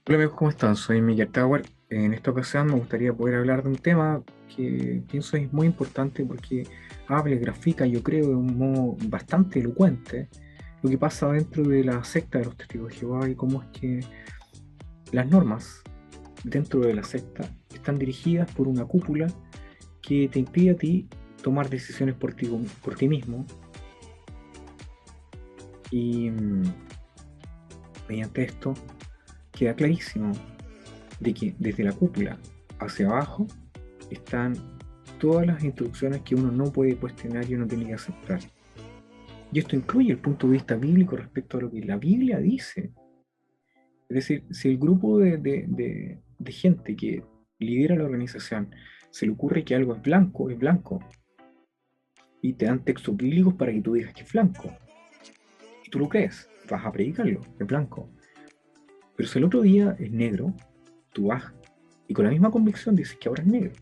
Hola amigos, ¿cómo están? Soy Miguel Tower. En esta ocasión me gustaría poder hablar de un tema que pienso es muy importante porque habla y grafica, yo creo, de un modo bastante elocuente lo que pasa dentro de la secta de los testigos de Jehová y cómo es que las normas dentro de la secta están dirigidas por una cúpula que te impide a ti tomar decisiones por ti mismo y mediante esto queda clarísimo de que desde la cúpula hacia abajo están todas las instrucciones que uno no puede cuestionar y uno tiene que aceptar. Y esto incluye el punto de vista bíblico respecto a lo que la Biblia dice. Es decir, si el grupo de gente que lidera la organización se le ocurre que algo es blanco, y te dan textos bíblicos para que tú digas que es blanco, y tú lo crees, vas a predicarlo, es blanco. Pero si el otro día es negro, tú vas y con la misma convicción dices que ahora es negro,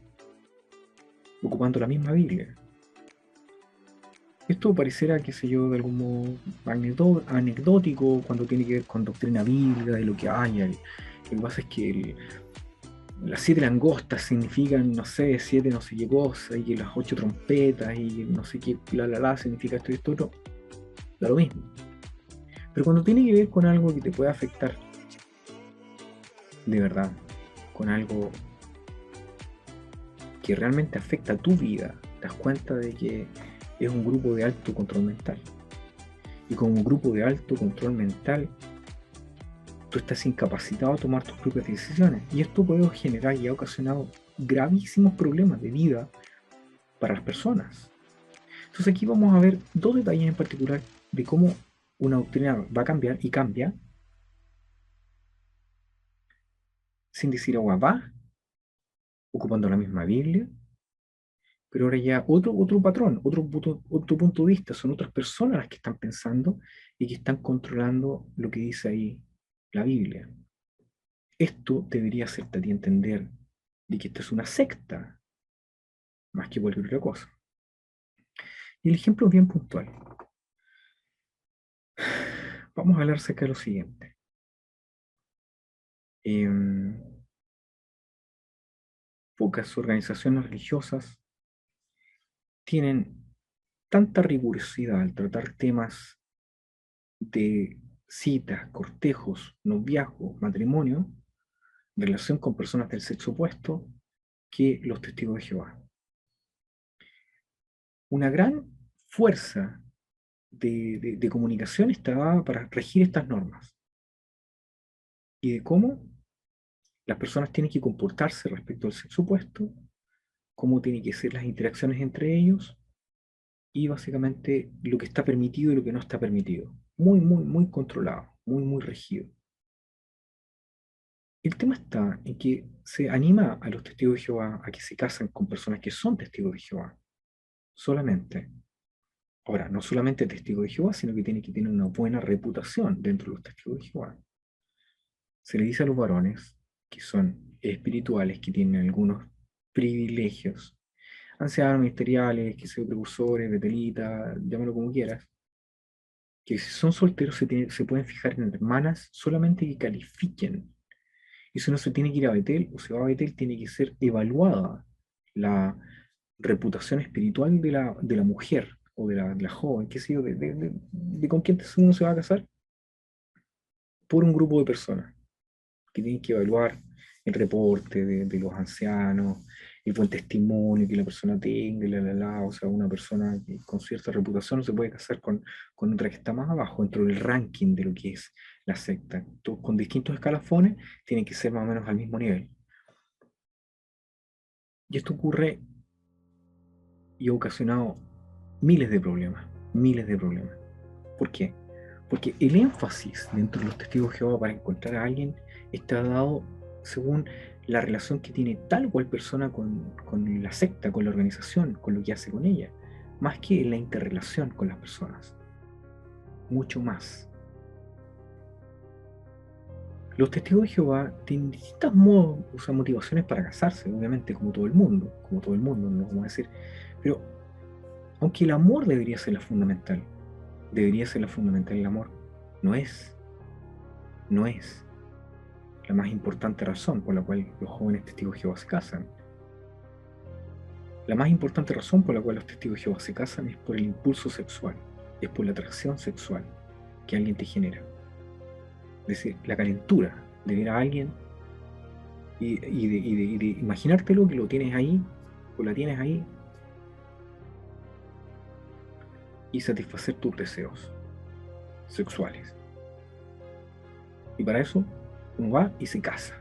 ocupando la misma Biblia. Esto pareciera, qué sé yo, de algún modo anecdótico cuando tiene que ver con doctrina bíblica y lo que haya. Lo que pasa es que las 7 langostas significan, no sé, 7 no sé qué cosa, y que las 8 trompetas y no sé qué, significa esto y esto otro. Da lo mismo. Pero cuando tiene que ver con algo que te puede afectar de verdad, con algo que realmente afecta a tu vida, te das cuenta de que es un grupo de alto control mental. Y como grupo de alto control mental, tú estás incapacitado a tomar tus propias decisiones. Y esto puede generar y ha ocasionado gravísimos problemas de vida para las personas. Entonces aquí vamos a ver dos detalles en particular de cómo una doctrina va a cambiar y cambia sin decir agua va, ocupando la misma Biblia, pero ahora ya otro patrón, otro punto de vista, son otras personas las que están pensando y que están controlando lo que dice ahí la Biblia. Esto debería hacerte a ti entender de que esto es una secta, más que cualquier otra cosa. Y el ejemplo es bien puntual. Vamos a hablar acerca de lo siguiente. Em, Pocas organizaciones religiosas tienen tanta rigurosidad al tratar temas de citas, cortejos, noviazgo, matrimonio, relación con personas del sexo opuesto, que los testigos de Jehová. Una gran fuerza de comunicación está dada para regir estas normas y de cómo las personas tienen que comportarse respecto al sexo opuesto, cómo tienen que ser las interacciones entre ellos y básicamente lo que está permitido y lo que no está permitido. Muy, muy, muy controlado, muy, muy regido. El tema está en que se anima a los testigos de Jehová a que se casen con personas que son testigos de Jehová, solamente. Ahora, no solamente testigos de Jehová, sino que tiene que tener una buena reputación dentro de los testigos de Jehová. Se le dice a los varones que son espirituales, que tienen algunos privilegios, ancianos, ministeriales, que sean precursores, betelitas, llámalo como quieras, que si son solteros se pueden fijar en hermanas solamente que califiquen. Y si uno se tiene que ir a Betel o se va a Betel, tiene que ser evaluada la reputación espiritual de la mujer o de la joven, qué sé yo, de con quién uno se va a casar, por un grupo de personas que tienen que evaluar el reporte de los ancianos, el buen testimonio que la persona tenga, o sea, una persona con cierta reputación no se puede casar con otra que está más abajo, dentro del ranking de lo que es la secta. Con distintos escalafones, tienen que ser más o menos al mismo nivel. Y esto ocurre y ha ocasionado miles de problemas, miles de problemas. ¿Por qué? Porque el énfasis dentro de los testigos de Jehová para encontrar a alguien está dado según la relación que tiene tal cual persona con la secta, con la organización, con lo que hace con ella, más que la interrelación con las personas, mucho más. Los testigos de Jehová tienen distintas modos, o sea, motivaciones para casarse, obviamente, como todo el mundo, no vamos a decir, pero aunque el amor debería ser la fundamental el amor, no es, no es. la más importante razón por la cual los jóvenes testigos de Jehová se casan. La más importante razón por la cual los testigos de Jehová se casan es por el impulso sexual, es por la atracción sexual que alguien te genera. Es decir, la calentura de ver a alguien y de imaginártelo que lo tienes ahí o la tienes ahí y satisfacer tus deseos sexuales. Y para eso uno va y se casa,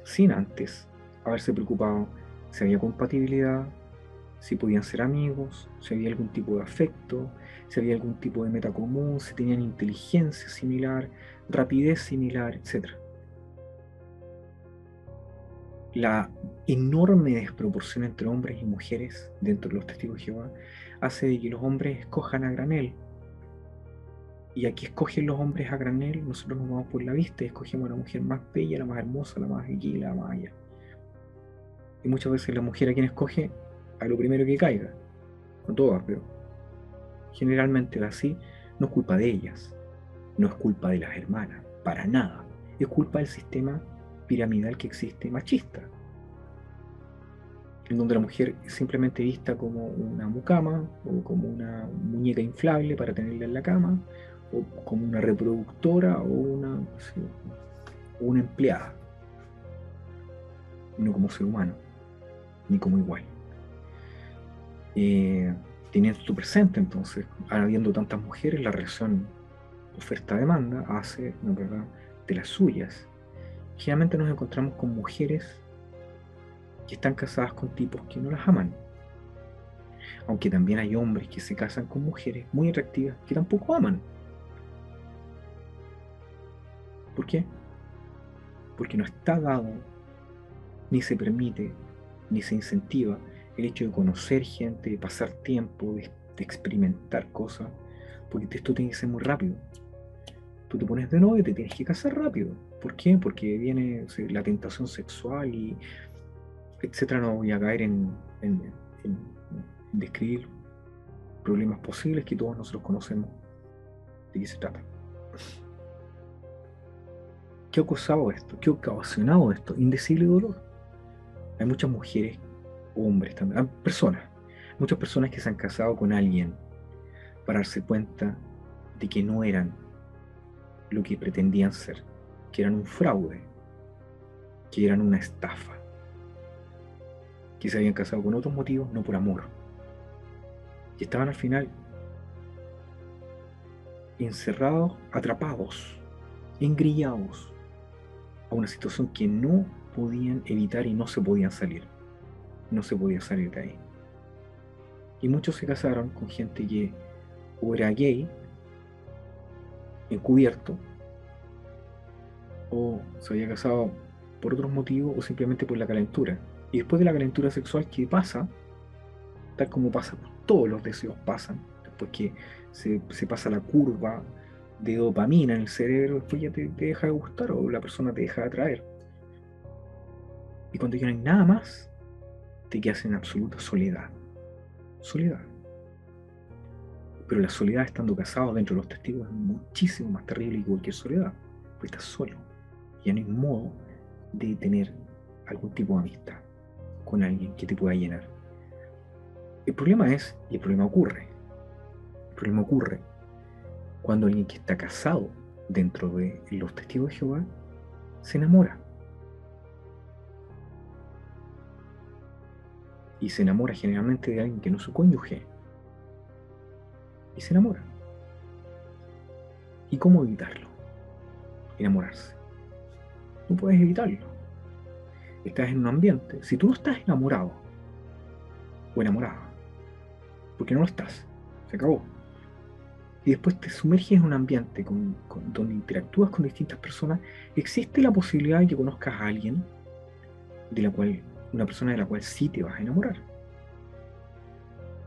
sin antes haberse preocupado si había compatibilidad, si podían ser amigos, si había algún tipo de afecto, si había algún tipo de meta común, si tenían inteligencia similar, rapidez similar, etc. La enorme desproporción entre hombres y mujeres dentro de los testigos de Jehová hace de que los hombres escojan a granel. Y aquí escogen los hombres a granel, nosotros nos vamos por la vista y escogemos a la mujer más bella, la más hermosa, la más aquí, la más allá. Y muchas veces la mujer a quien escoge a lo primero que caiga. No todas, pero generalmente es así. No es culpa de ellas, no es culpa de las hermanas, para nada. Es culpa del sistema piramidal que existe machista, en donde la mujer es simplemente vista como una mucama o como una muñeca inflable para tenerla en la cama, o como una reproductora o una empleada, no como ser humano, ni como igual. Teniendo esto presente, entonces, habiendo tantas mujeres, la relación oferta-demanda hace, ¿no, verdad?, de las suyas. Generalmente nos encontramos con mujeres que están casadas con tipos que no las aman, aunque también hay hombres que se casan con mujeres muy atractivas que tampoco aman. ¿Por qué? Porque no está dado, ni se permite, ni se incentiva el hecho de conocer gente, de pasar tiempo, de experimentar cosas, porque esto tiene que ser muy rápido. Tú te pones de novio y te tienes que casar rápido. ¿Por qué? Porque viene, o sea, la tentación sexual y etcétera. No voy a caer en describir problemas posibles que todos nosotros conocemos de qué se trata. ¿Qué ha causado esto? ¿Qué ha ocasionado esto? Indecible dolor. Hay muchas mujeres, hombres también, personas, muchas personas que se han casado con alguien para darse cuenta de que no eran lo que pretendían ser, que eran un fraude, que eran una estafa, que se habían casado con otros motivos, no por amor. Y estaban al final encerrados, atrapados, engrillados a una situación que no podían evitar y no se podían salir. No se podía salir de ahí. Y muchos se casaron con gente que o era gay, encubierto, o se había casado por otros motivos o simplemente por la calentura. Y después de la calentura sexual que pasa, tal como pasa, todos los deseos pasan, después que se pasa la curva de dopamina en el cerebro, después ya te deja de gustar o la persona te deja de atraer. Y cuando ya no hay nada más, te quedas en absoluta soledad. Soledad. Pero la soledad estando casado dentro de los testigos es muchísimo más terrible que cualquier soledad, porque estás solo. Ya no hay modo de tener algún tipo de amistad con alguien que te pueda llenar. El problema es, y el problema ocurre cuando alguien que está casado dentro de los testigos de Jehová se enamora. Y se enamora generalmente de alguien que no es su cónyuge. Y se enamora. ¿Y cómo evitarlo? Enamorarse. No puedes evitarlo. Estás en un ambiente. Si tú no estás enamorado o enamorada, porque no lo estás, se acabó. Y después te sumerges en un ambiente donde interactúas con distintas personas, existe la posibilidad de que conozcas a alguien una persona de la cual sí te vas a enamorar.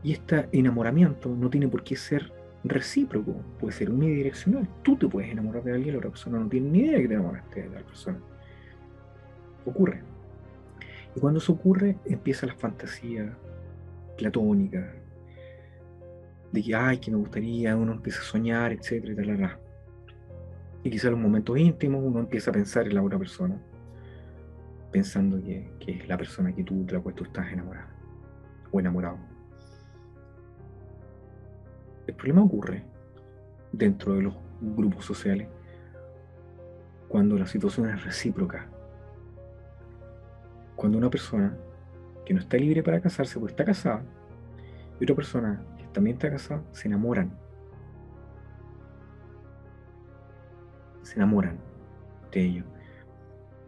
Y este enamoramiento no tiene por qué ser recíproco, puede ser unidireccional. Tú te puedes enamorar de alguien, la otra persona no tiene ni idea de que te enamoraste de la persona. Ocurre. Y cuando eso ocurre, empieza la fantasía platónica, de que, ay, que me gustaría, uno empieza a soñar, etcétera, y tal. Y quizá en los momentos íntimos uno empieza a pensar en la otra persona, pensando que es la persona que tú, de la cual tú estás enamorada o enamorado. El problema ocurre dentro de los grupos sociales cuando la situación es recíproca. Cuando una persona que no está libre para casarse porque está casada y otra persona que también está casada se enamoran de ellos.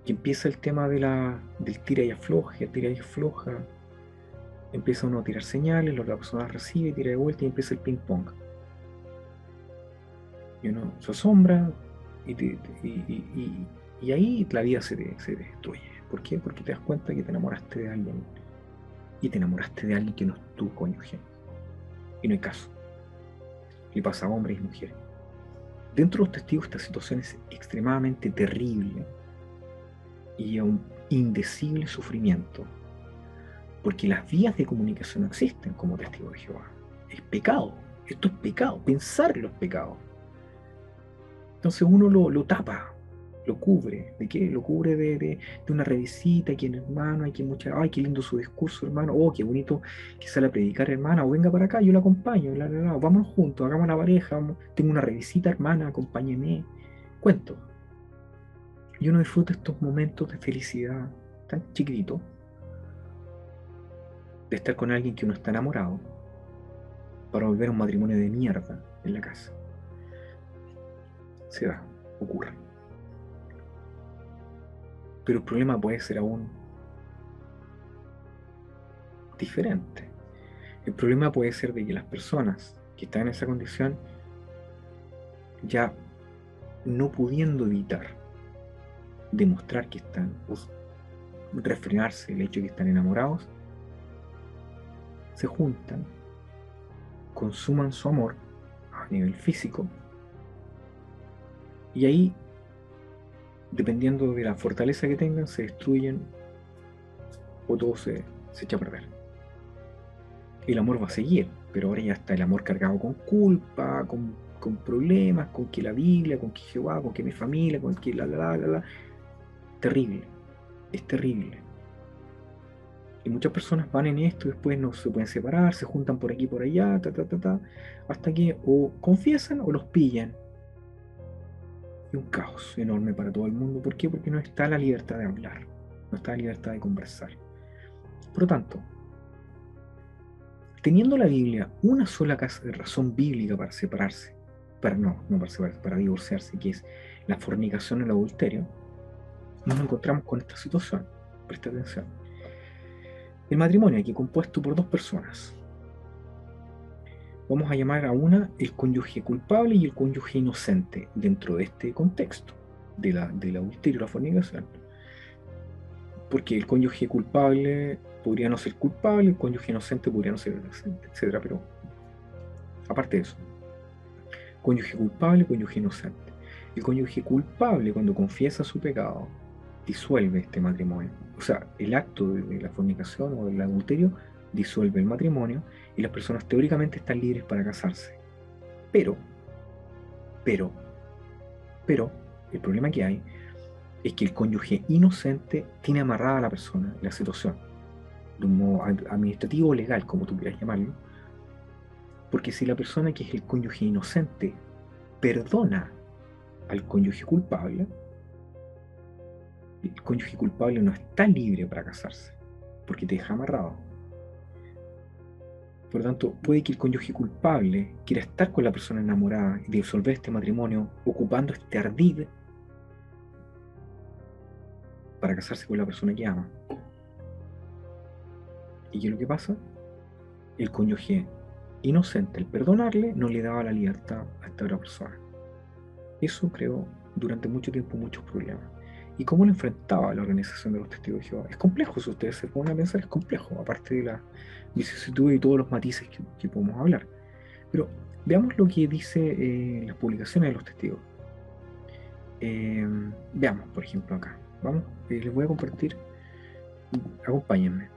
Y empieza el tema del tira y afloja, empieza uno a tirar señales, la otra persona recibe, tira de vuelta y empieza el ping pong. Y uno se asombra y ahí la vida se destruye. ¿Por qué? Porque te das cuenta que te enamoraste de alguien y te enamoraste de alguien que no es tu cónyuge. Y no hay caso. Le pasa a hombres y mujeres. Dentro de los testigos esta situación es extremadamente terrible y a un indecible sufrimiento, porque las vías de comunicación no existen como testigo de Jehová. Es pecado. Esto es pecado. Pensarlo es pecado. Entonces uno lo tapa, lo cubre. ¿De qué? Lo cubre de una revisita, que hermano, hay que mucha, ay, qué lindo su discurso, hermano, oh, qué bonito que sale a predicar, hermana, o venga para acá, yo la acompaño, vámonos juntos, hagamos una pareja, tengo una revisita, hermana, acompáñeme. Cuento. Y uno disfruta estos momentos de felicidad tan chiquititos, de estar con alguien que uno está enamorado, para volver a un matrimonio de mierda en la casa. Se da, ocurre. Pero el problema puede ser aún diferente. El problema puede ser de que las personas que están en esa condición, ya no pudiendo evitar demostrar que están, refrenarse el hecho de que están enamorados, se juntan, consuman su amor a nivel físico, y ahí, dependiendo de la fortaleza que tengan, se destruyen o todo se echa a perder. El amor va a seguir, pero ahora ya está el amor cargado con culpa, con problemas, con que la Biblia, con que Jehová, con que mi familia, con que la. Terrible, es terrible. Y muchas personas van en esto y después no se pueden separar, se juntan por aquí y por allá, hasta que o confiesan o los pillan. Y un caos enorme para todo el mundo. ¿Por qué? Porque no está la libertad de hablar, no está la libertad de conversar. Por lo tanto, teniendo la Biblia una sola razón bíblica para separarse, no para separarse, para divorciarse, que es la fornicación y el adulterio, nos encontramos con esta situación. Presta atención. El matrimonio aquí compuesto por dos personas. Vamos a llamar a una el cónyuge culpable y el cónyuge inocente dentro de este contexto del adulterio y la fornicación. Porque el cónyuge culpable podría no ser culpable, el cónyuge inocente podría no ser inocente, etc. Pero aparte de eso, cónyuge culpable, cónyuge inocente. El cónyuge culpable, cuando confiesa su pecado, disuelve este matrimonio. O sea, el acto de la fornicación o del adulterio disuelve el matrimonio y las personas teóricamente están libres para casarse. Pero, pero, pero, el problema que hay es que el cónyuge inocente tiene amarrada a la persona, la situación, de un modo administrativo o legal, como tú quieras llamarlo, porque si la persona que es el cónyuge inocente perdona al cónyuge culpable, el cónyuge culpable no está libre para casarse, porque te deja amarrado. Por lo tanto, puede que el cónyuge culpable quiera estar con la persona enamorada y disolver este matrimonio ocupando este ardid para casarse con la persona que ama. ¿Y qué es lo que pasa? El cónyuge inocente, al perdonarle, no le daba la libertad a esta otra persona. Eso creó durante mucho tiempo muchos problemas. ¿Y cómo lo enfrentaba la organización de los testigos de Jehová? Es complejo, si ustedes se ponen a pensar, es complejo, aparte de la vicisitud y todos los matices que podemos hablar. Pero veamos lo que dice las publicaciones de los testigos. Veamos, por ejemplo, acá. Vamos, les voy a compartir, acompáñenme.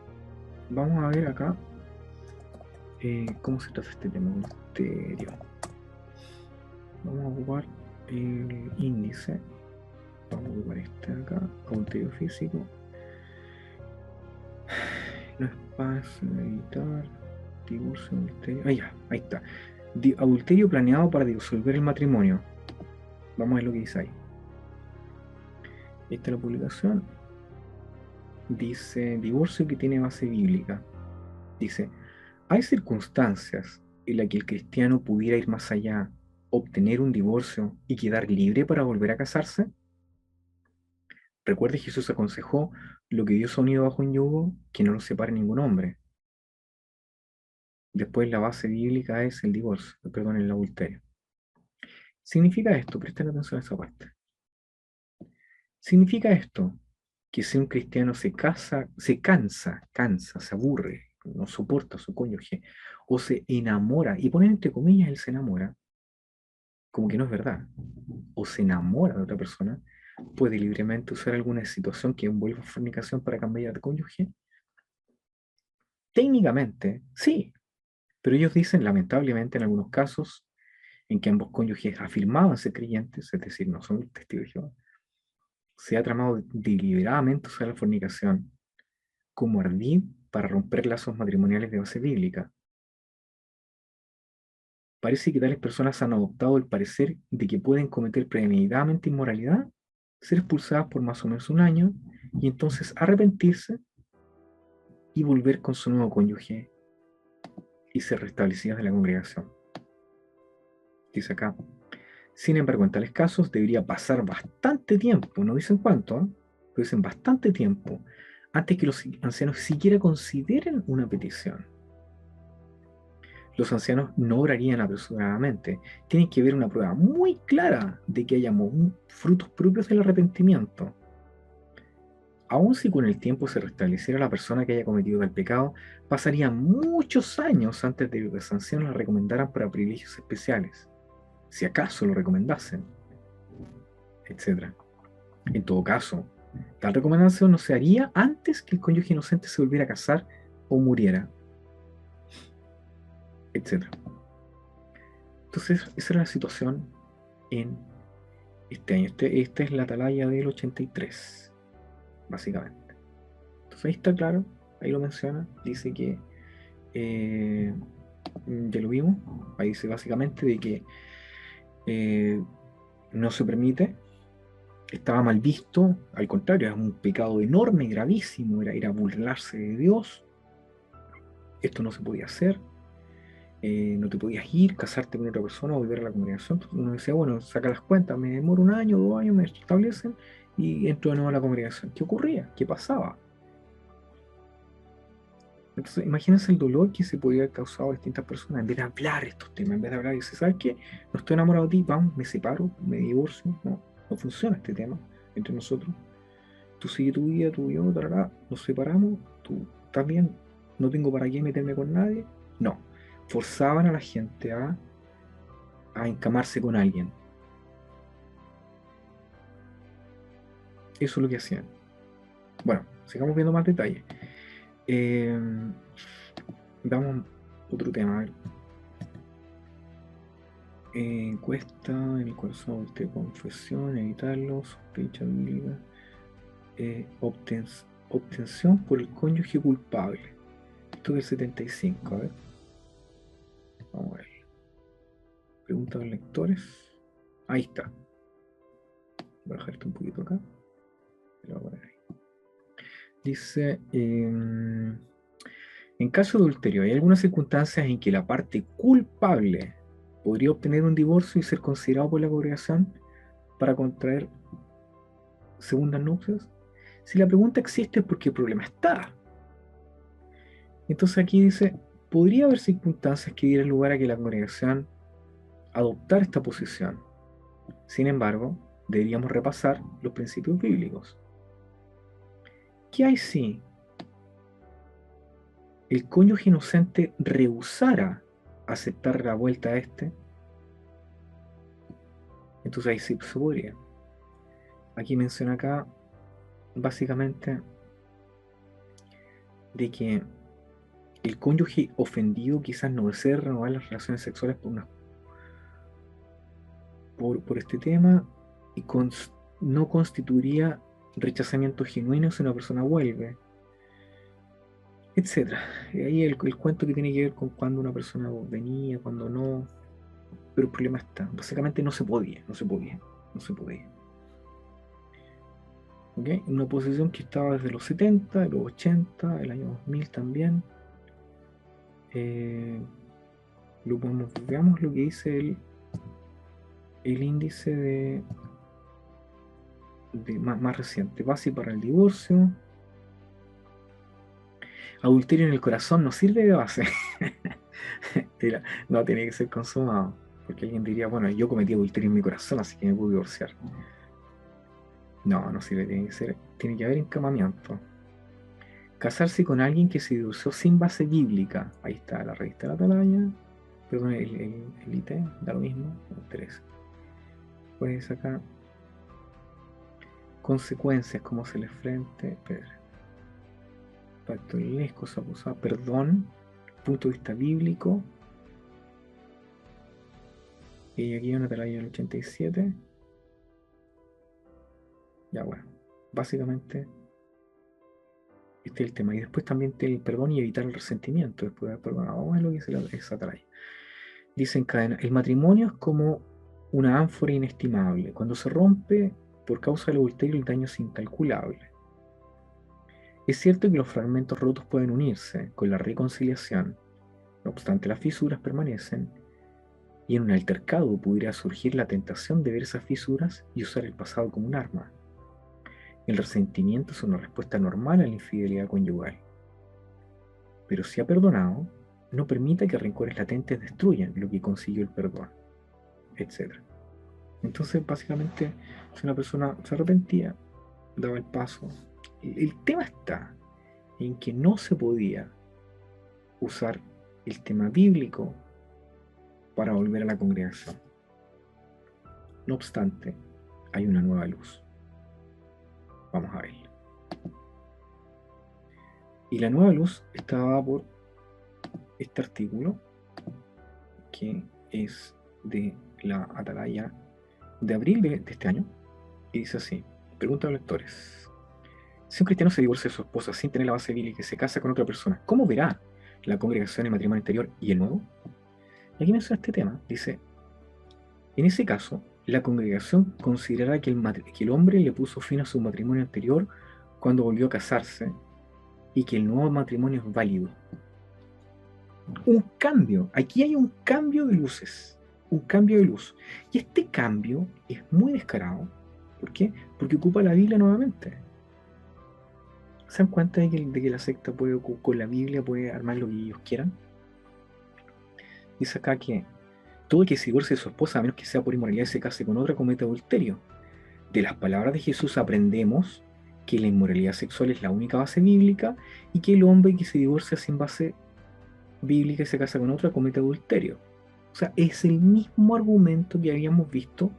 Vamos a ver acá cómo se trata este tema, misterio. Vamos a ocupar el índice. Vamos a ocupar este acá, adulterio físico. No es paz, editar, divorcio, adulterio. Ah, ya, ahí está. Adulterio planeado para disolver el matrimonio. Vamos a ver lo que dice ahí. Esta es la publicación. Dice divorcio que tiene base bíblica. Dice, hay circunstancias en las que el cristiano pudiera ir más allá, obtener un divorcio y quedar libre para volver a casarse. Recuerde, Jesús aconsejó, lo que Dios ha unido bajo un yugo, que no lo separe ningún hombre. Después la base bíblica es el divorcio, perdón, el adulterio. Significa esto, presten atención a esa parte. Significa esto que si un cristiano se casa, cansa, se aburre, no soporta a su cónyuge, o se enamora, y ponen entre comillas él se enamora, como que no es verdad, o se enamora de otra persona, puede libremente usar alguna situación que envuelva fornicación para cambiar de cónyuge. Técnicamente, sí, pero ellos dicen, lamentablemente, en algunos casos, en que ambos cónyuges afirmaban ser creyentes, es decir, no son testigos de Jehová, se ha tramado deliberadamente usar la fornicación como ardid para romper lazos matrimoniales de base bíblica. Parece que tales personas han adoptado el parecer de que pueden cometer premeditadamente inmoralidad, ser expulsadas por más o menos un año, y entonces arrepentirse y volver con su nuevo cónyuge y ser restablecidas de la congregación. Dice acá, sin embargo, en tales casos debería pasar bastante tiempo, no dicen cuánto, pero dicen bastante tiempo, antes que los ancianos siquiera consideren una petición. Los ancianos no orarían apresuradamente. Tienen que ver una prueba muy clara de que haya frutos propios del arrepentimiento. Aun si con el tiempo se restableciera la persona que haya cometido el pecado, pasarían muchos años antes de que los ancianos la recomendaran para privilegios especiales, si acaso lo recomendasen, etc. En todo caso, tal recomendación no se haría antes que el cónyuge inocente se volviera a casar o muriera, etc. Entonces, esa era la situación en este año. Esta es la atalaya del 83, básicamente. Entonces ahí está claro, ahí lo menciona, dice que eh, ya lo vimos, ahí dice básicamente de que eh, no se permite, estaba mal visto, al contrario, es un pecado enorme, gravísimo, era burlarse de Dios, esto no se podía hacer, no te podías ir, casarte con otra persona, volver a la congregación. Entonces uno decía, bueno, saca las cuentas, me demoro un año, 2 años, me establecen y entro de nuevo a la congregación. ¿Qué ocurría? ¿Qué pasaba? Entonces, imagínense el dolor que se podía haber causado a distintas personas en vez de hablar estos temas, en vez de hablar y decir, ¿sabes qué? No estoy enamorado de ti, vamos, me separo, me divorcio. No, no funciona este tema entre nosotros. Tú sigue tu vida, tú y yo, tarará, nos separamos, tú estás bien, no tengo para qué meterme con nadie. No, forzaban a la gente a encamarse con alguien. Eso es lo que hacían. Bueno, sigamos viendo más detalles. Eh, Vamos a otro tema. A ver. Encuesta en el corazón de confesión, evitarlo, sospecha bíblica, obtención por el cónyuge culpable. Esto es el 75, a ver. Vamos a ver. Pregunta a los lectores. Ahí está. Voy a bajarte un poquito acá. Lo voy a poner ahí. Dice, en caso de adulterio, ¿hay algunas circunstancias en que la parte culpable podría obtener un divorcio y ser considerado por la congregación para contraer segundas nupcias? Si la pregunta existe es porque el problema está. Entonces aquí dice, podría haber circunstancias que dieran lugar a que la congregación adoptara esta posición. Sin embargo, deberíamos repasar los principios bíblicos. ¿Qué hay si el cónyuge inocente rehusara aceptar la vuelta a este? Entonces ahí sí se podría. Aquí menciona acá básicamente de que el cónyuge ofendido quizás no desee renovar las relaciones sexuales por este tema y no constituiría rechazamiento genuino si una persona vuelve, etcétera. Y ahí el cuento que tiene que ver con cuando una persona venía, cuando no, pero el problema está, básicamente no se podía, no se podía, no se podía. ¿Okay? Una posición que estaba desde los 70, los 80, el año 2000 también. Veamos lo que dice el índice más reciente. Base para el divorcio. Adulterio en el corazón no sirve de base. No, tiene que ser consumado. Porque alguien diría, bueno, yo cometí adulterio en mi corazón, así que me puedo divorciar. No, no sirve, tiene que haber encamamiento. Casarse con alguien que se divorció sin base bíblica. Ahí está la revista de la Atalaya. Perdón, el IT, da lo mismo, no me interesa. Pues acá, consecuencias, cómo se le frente. Pacto de leyes, cosa posada, perdón, punto de vista bíblico. Y aquí hay una Atalaya del 87. Ya bueno, básicamente este es el tema. Y después también el perdón y evitar el resentimiento después de haber perdonado. Es lo que dice esa Atalaya. Dice en cadena, el matrimonio es como una ánfora inestimable. Cuando se rompe por causa del adulterio el daño es incalculable. Es cierto que los fragmentos rotos pueden unirse con la reconciliación, no obstante las fisuras permanecen, y en un altercado pudiera surgir la tentación de ver esas fisuras y usar el pasado como un arma. El resentimiento es una respuesta normal a la infidelidad conyugal. Pero si ha perdonado, no permita que rencores latentes destruyan lo que consiguió el perdón, etc. Entonces, básicamente, si una persona se arrepentía, daba el paso. El tema está en que no se podía usar el tema bíblico para volver a la congregación. No obstante, hay una nueva luz. Vamos a verla. Y la nueva luz estaba por este artículo, que es de la Atalaya de abril de este año, y dice así, pregunta a los lectores. Si un cristiano se divorcia de su esposa sin tener la base bíblica y se casa con otra persona, ¿cómo verá la congregación el matrimonio anterior y el nuevo? Y aquí menciona este tema, dice, en ese caso, la congregación considerará que el hombre le puso fin a su matrimonio anterior cuando volvió a casarse y que el nuevo matrimonio es válido. Un cambio, aquí hay un cambio de luces, un cambio de luz. Y este cambio es muy descarado. ¿Por qué? Porque ocupa la Biblia nuevamente. ¿Se dan cuenta de que la secta puede, con la Biblia puede armar lo que ellos quieran? Dice acá que todo el que se divorcie de su esposa, a menos que sea por inmoralidad y se case con otra, comete adulterio. De las palabras de Jesús aprendemos que la inmoralidad sexual es la única base bíblica y que el hombre que se divorcia sin base bíblica y se casa con otra comete adulterio. O sea, es el mismo argumento que habíamos visto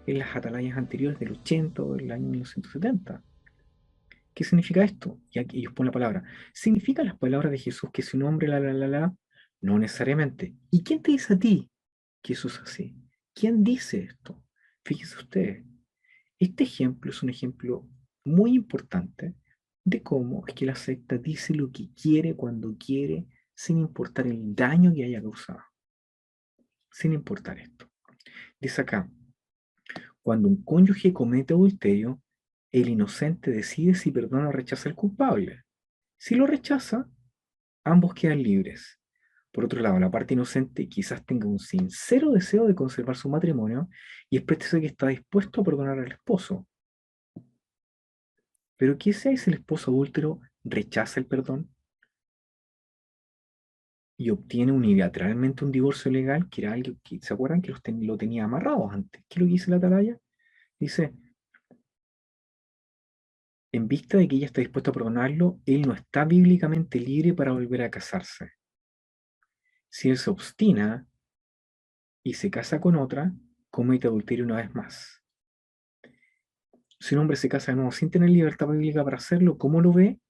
en las atalayas anteriores del 80 o del año 1970. ¿Qué significa esto? Y aquí ellos ponen la palabra. ¿Significa las palabras de Jesús que si un hombre la? No necesariamente. ¿Y quién te dice a ti que eso es así? ¿Quién dice esto? Fíjense ustedes. Este ejemplo es un ejemplo muy importante de cómo es que la secta dice lo que quiere cuando quiere, sin importar el daño que haya causado. Sin importar esto. Dice acá, cuando un cónyuge comete adulterio, el inocente decide si perdona o rechaza al culpable. Si lo rechaza, ambos quedan libres. Por otro lado, la parte inocente quizás tenga un sincero deseo de conservar su matrimonio y exprese que está dispuesto a perdonar al esposo. Pero ¿qué si el esposo adúltero rechaza el perdón y obtiene unilateralmente un divorcio legal, que era algo que, ¿se acuerdan que lo tenía amarrados antes? ¿Qué es lo que dice la atalaya? Dice, en vista de que ella está dispuesta a perdonarlo, él no está bíblicamente libre para volver a casarse. Si él se obstina y se casa con otra, comete adulterio una vez más. Si un hombre se casa de nuevo sin tener libertad bíblica para hacerlo, ¿cómo lo ve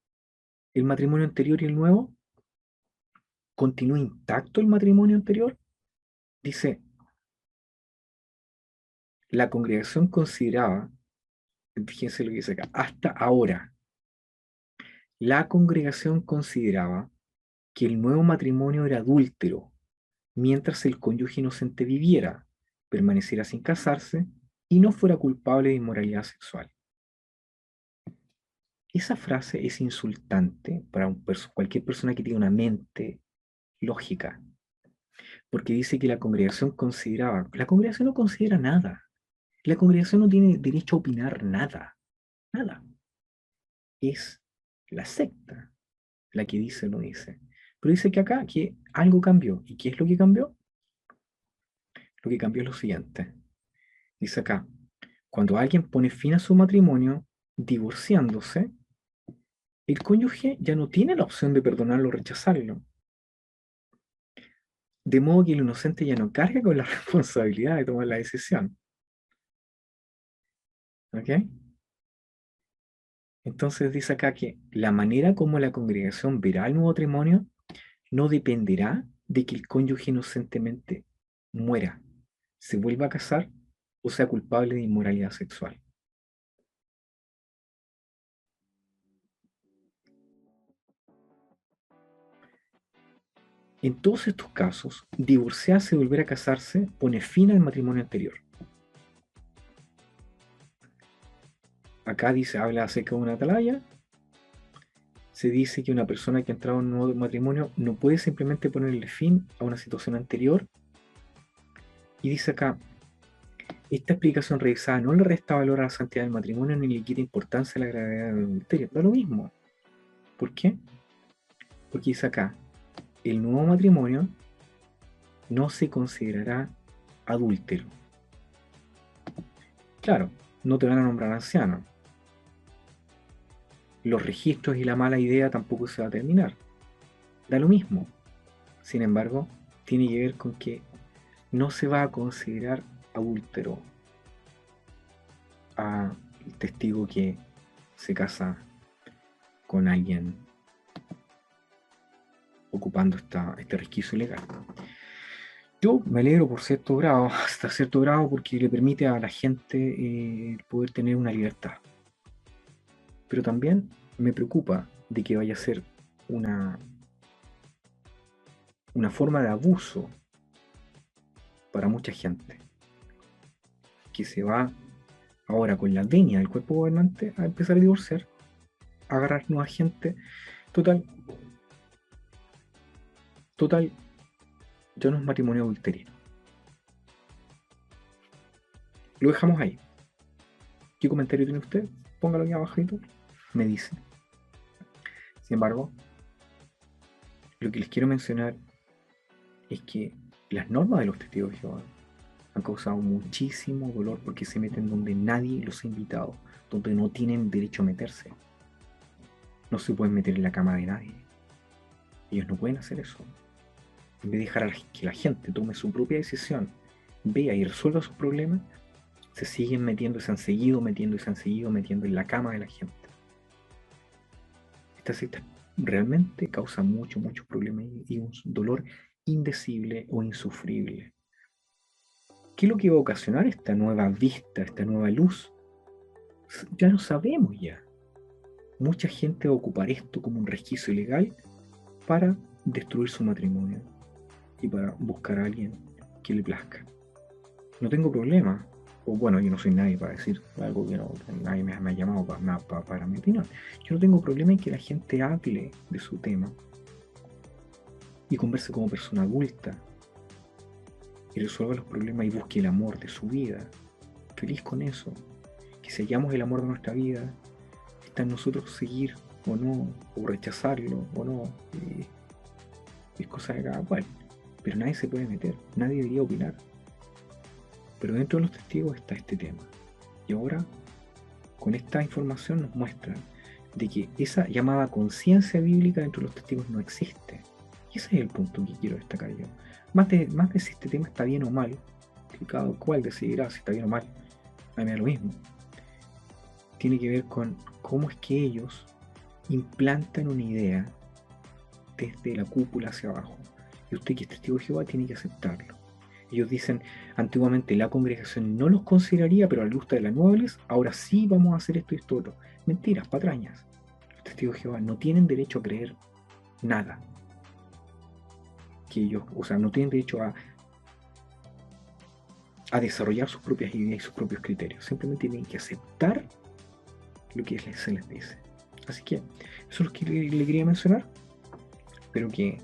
el matrimonio anterior y el nuevo? ¿Continúa intacto el matrimonio anterior? Dice, La congregación consideraba, fíjense lo que dice acá, hasta ahora, la congregación consideraba que el nuevo matrimonio era adúltero mientras el cónyuge inocente viviera, permaneciera sin casarse y no fuera culpable de inmoralidad sexual. Esa frase es insultante para cualquier persona que tiene una mente lógica, porque dice que la congregación consideraba, la congregación no considera nada, la congregación no tiene derecho a opinar nada, nada. Es la secta la que dice o no dice. Pero dice que acá que algo cambió. ¿Y qué es lo que cambió? Lo que cambió es lo siguiente. Dice acá, cuando alguien pone fin a su matrimonio divorciándose, el cónyuge ya no tiene la opción de perdonarlo o rechazarlo. De modo que el inocente ya no carga con la responsabilidad de tomar la decisión. ¿Ok? Entonces dice acá que la manera como la congregación verá el nuevo matrimonio no dependerá de que el cónyuge inocentemente muera, se vuelva a casar o sea culpable de inmoralidad sexual. En todos estos casos, divorciarse y volver a casarse pone fin al matrimonio anterior. Acá dice, habla acerca de una atalaya, se dice que una persona que ha entrado en un nuevo matrimonio no puede simplemente ponerle fin a una situación anterior. Y dice acá, esta explicación revisada no le resta valor a la santidad del matrimonio ni le quita importancia a la gravedad del adulterio. Da lo mismo. ¿Por qué? Porque dice acá, el nuevo matrimonio no se considerará adúltero. Claro, no te van a nombrar anciano. Los registros y la mala idea tampoco se va a terminar. Da lo mismo. Sin embargo, tiene que ver con que no se va a considerar adúltero a el testigo que se casa con alguien ocupando este resquicio legal. Yo me alegro por cierto grado, hasta cierto grado, porque le permite a la gente poder tener una libertad. Pero también me preocupa de que vaya a ser una, una forma de abuso para mucha gente, que se va ahora con la venia del cuerpo gobernante a empezar a divorciar, a agarrar nueva gente. Total, total, ya no es matrimonio adulterino. Lo dejamos ahí. ¿Qué comentario tiene usted? Póngalo aquí abajito. Me dice. Sin embargo, lo que les quiero mencionar es que las normas de los testigos de Jehová han causado muchísimo dolor porque se meten donde nadie los ha invitado, donde no tienen derecho a meterse. No se pueden meter en la cama de nadie. Ellos no pueden hacer eso. En vez de dejar que la gente tome su propia decisión, vea y resuelva sus problemas, se siguen metiendo, se han seguido metiendo y se han seguido metiendo en la cama de la gente. Esta secta realmente causa muchos problemas y un dolor indecible o insufrible. ¿Qué es lo que va a ocasionar esta nueva vista, esta nueva luz? Ya lo sabemos ya. Mucha gente va a ocupar esto como un resquicio ilegal para destruir su matrimonio y para buscar a alguien que le plazca. No tengo problema, o bueno, yo no soy nadie para decir algo que nadie me ha llamado para mi opinión. Yo no tengo problema en que la gente hable de su tema y converse como persona adulta y resuelva los problemas y busque el amor de su vida. Feliz con eso. Que si hallamos el amor de nuestra vida, está en nosotros seguir o no, o rechazarlo o no. Es cosa de cada cual. Pero nadie se puede meter, nadie debería opinar. Pero dentro de los testigos está este tema. Y ahora, con esta información nos muestra de que esa llamada conciencia bíblica dentro de los testigos no existe. Y ese es el punto que quiero destacar yo. Más de si este tema está bien o mal, que cada cual decidirá si está bien o mal, a mí me da lo mismo. Tiene que ver con cómo es que ellos implantan una idea desde la cúpula hacia abajo. Y usted que es testigo de Jehová tiene que aceptarlo. Ellos dicen, antiguamente la congregación no los consideraría, pero a la luz de las nuevas, ahora sí vamos a hacer esto y esto otro. Mentiras, patrañas. Los testigos de Jehová no tienen derecho a creer nada que ellos, o sea, no tienen derecho a desarrollar sus propias ideas y sus propios criterios. Simplemente tienen que aceptar lo que se les dice. Así que eso es lo que le quería mencionar. Espero que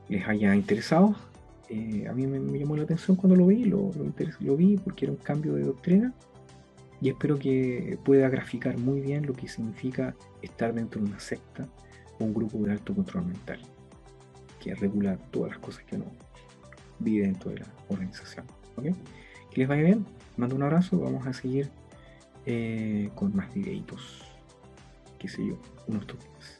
les haya interesado. A mí me llamó la atención cuando lo vi, lo vi porque era un cambio de doctrina y espero que pueda graficar muy bien lo que significa estar dentro de una secta o un grupo de alto control mental que regula todas las cosas que uno vive dentro de la organización. ¿Okay? Que les vaya bien, mando un abrazo, vamos a seguir con más videitos, qué sé yo, unos días.